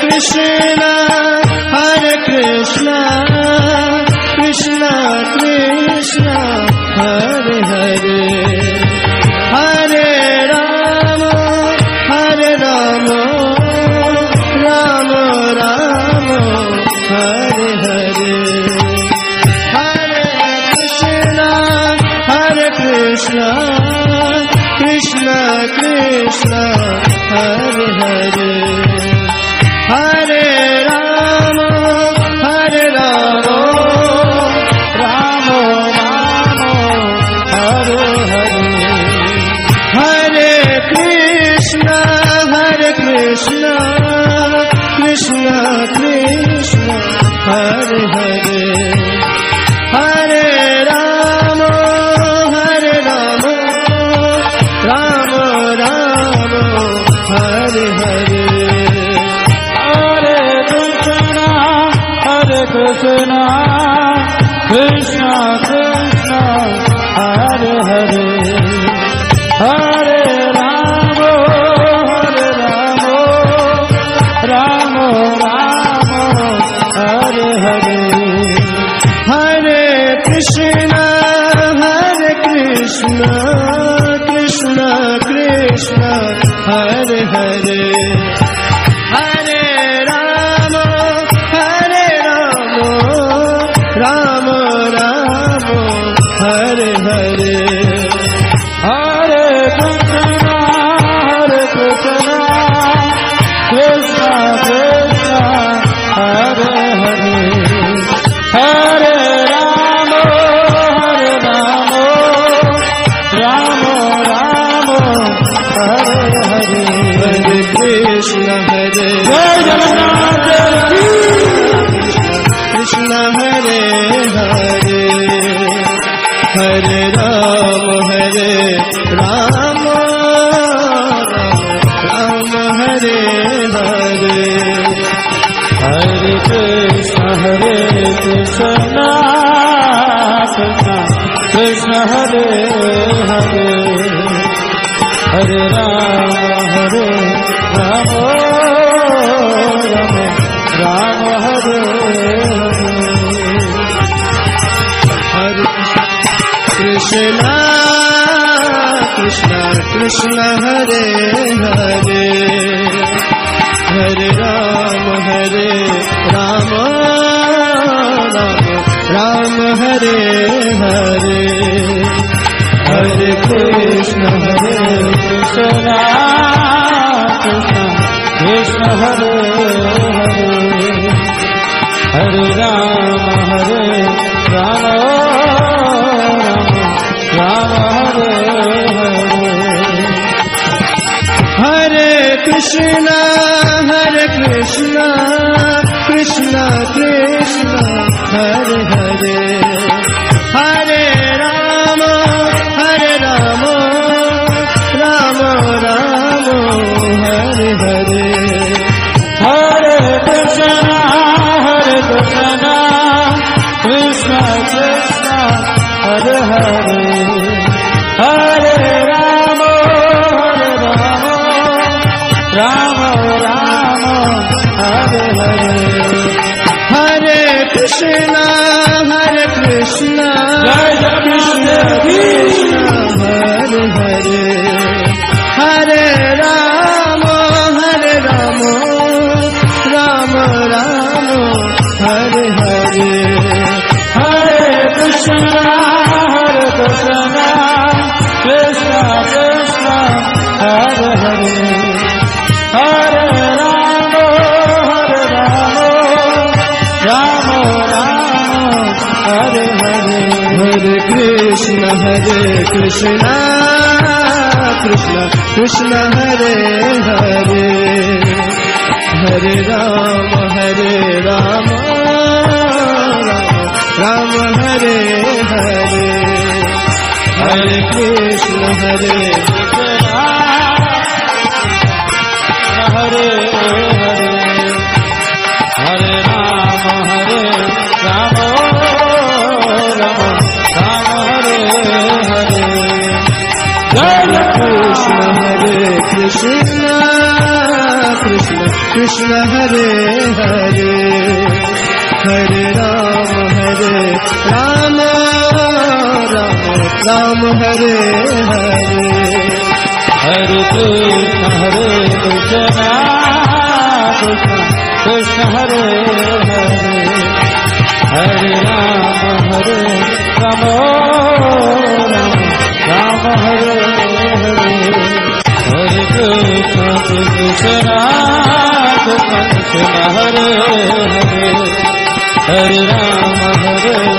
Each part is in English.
Krishna, Hare Krishna, Krishna Krishna, Hare Hare, Hare Rama, Hare Rama, Rama Rama, Hare Hare, Hare Krishna, Hare Krishna, Krishna Krishna, Hare Hare, Hare Rama, Hare Rama, Rama Rama, Hare Hare, Hare Krishna, Krishna Krishna, Hare Hare, Hare Rama, Rama Rama, Hare Hare, Hare Krishna, Krishna Krishna, Hare Hare, Hare Rama, Rama Rama, Hare Hare, Hare Krishna, Krishna Krishna, Hare Hare, Hare Rama, Rama Rama, Hare Hare, Hare Krishna, Krishna Krishna, Hare Hare, Hare Rama, Rama Rama, Hare Hare, Hare Krishna, Hare Krishna, Hare Hare, Hare Rama, Rama Rama, Hare Hare, Hare Krishna, Krishna Krishna, Hare Hare, Hare Rama, Rama Rama, Hare Hare, Krishna Krishna, Hare Hare, Hare Rama, Rama Rama, Hare Hare, Hare Krishna, Krishna Krishna, Hare Hare, Hare Rama, Rama Rama, Hare Hare, Hare Krishna, Krishna Krishna, Hare Hare, Hare Rama, Rama Rama, Hare Hare, Hare Krishna, Krishna Krishna, Hare Hare, Hare Rama, Rama Rama, Hare Hare, Hare Krishna, Krishna Krishna, Hare Hare, Hare Rama, Rama Rama, Hare Hare, Hare Krishna, Krishna Krishna, Hare Hare, Hare Rama, Rama Rama, Hare Hare, Hare Krishna, Krishna Krishna, Hare Hare, Hare Rama, Rama Hare Hare, Hare Krishna, Hare Hare, Hare Rama, Rama Hare Hare, Hare Krishna, Krishna Krishna Hare Hare Hare Ram Ram Ram Hare Hare Hare Krishna Krishna Krishna Hare Hare Hare Ram Ram Ram Hare Hare Hare Krishna Krishna Krishna Hare Hare Hare Ram हरे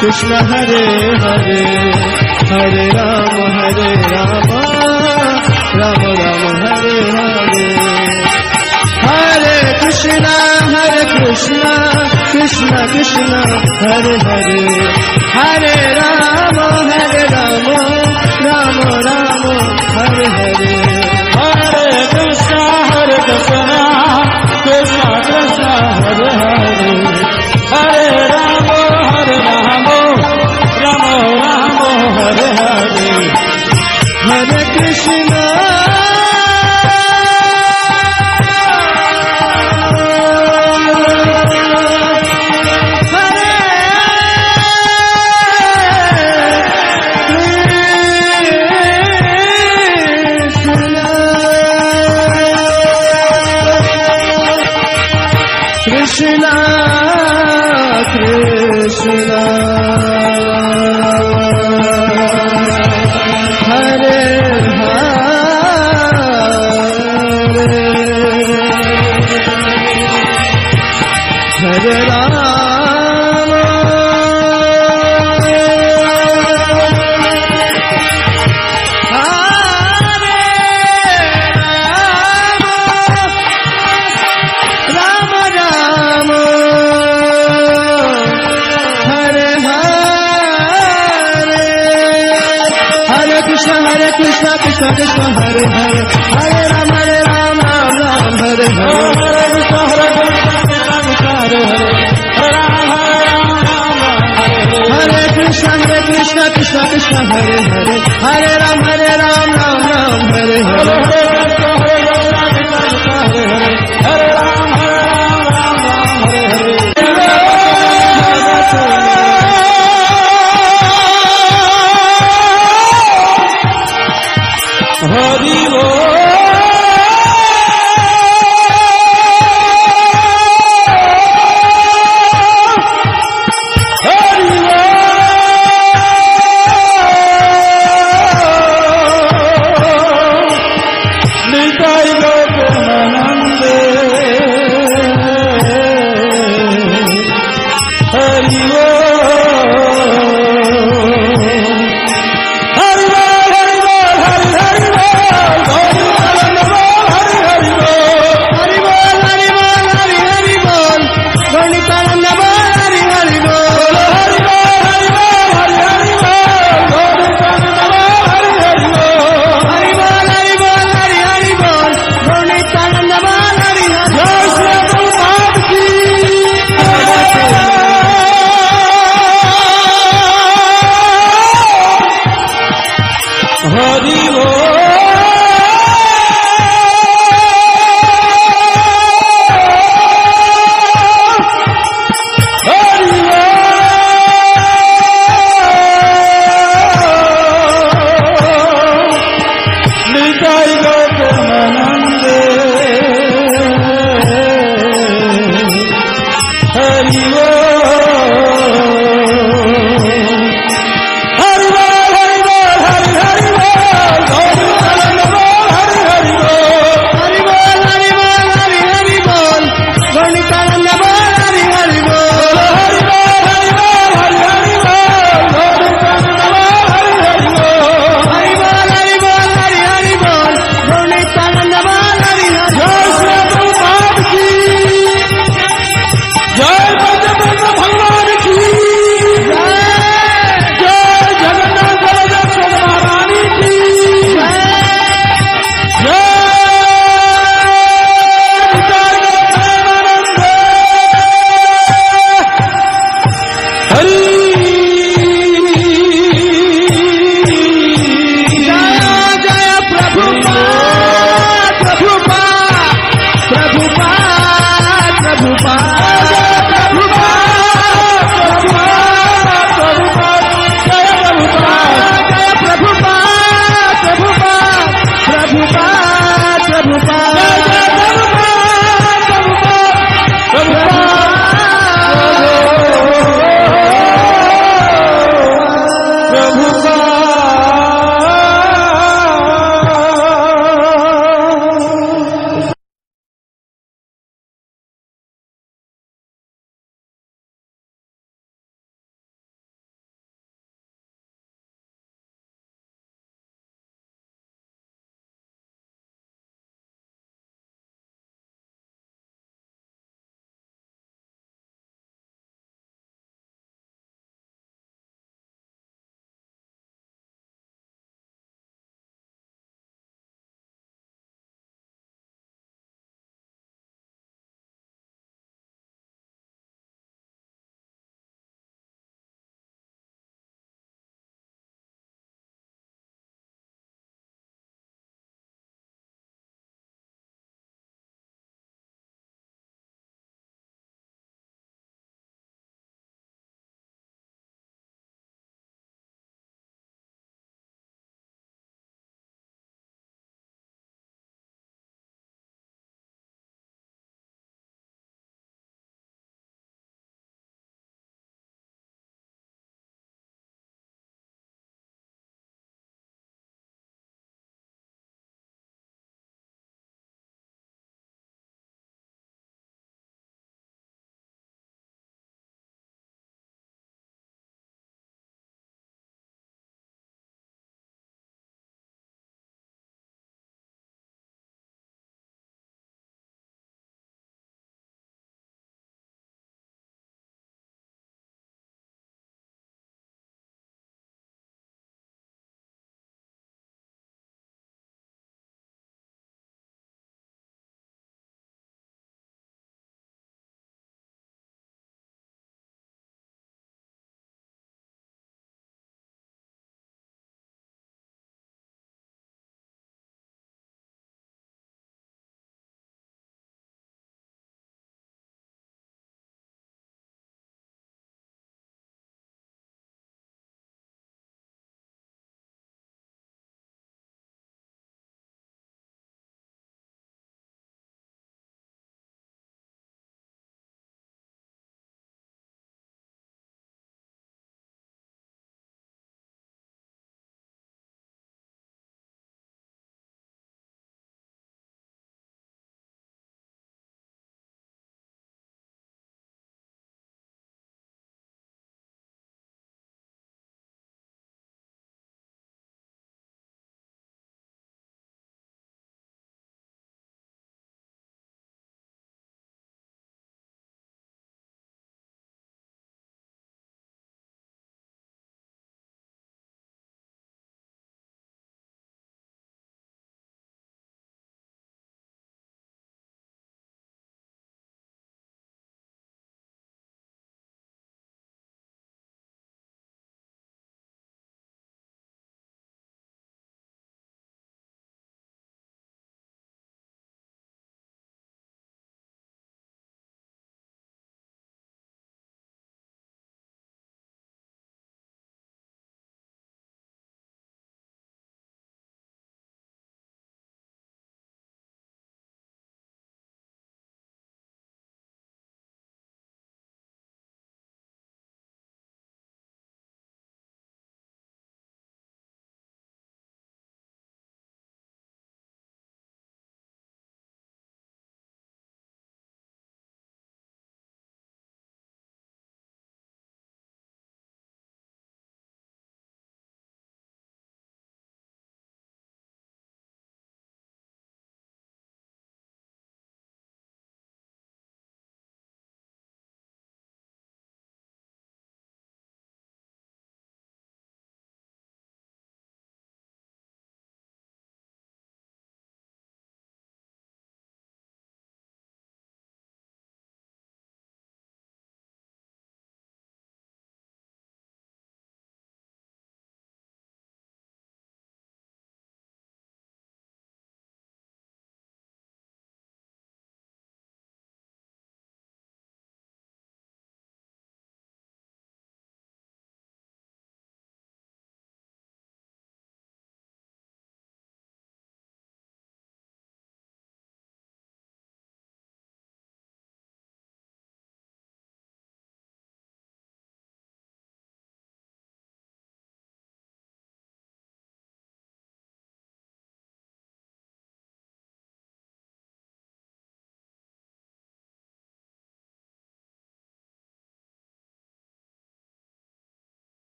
कृष्ण हरे हरे हरे राम राम राम हरे हरे हरे कृष्ण कृष्ण कृष्ण हरे हरे हरे राम राम राम हरे हरे हरे कृष्ण कृष्ण कृष्ण हरे हरे हरे राम राम हरे हरे हरे कृष्ण कृष्ण कृष्ण हरे हरे राम कृष्ण कृष्ण कृष्ण हरे हरे हरे राम राम राम हरे हरे हरे कृष्ण कृष्ण कृष्ण हरे हरे हरे राम राम राम हरे हरे हरि वो निताई गोपनानंदे हरि वो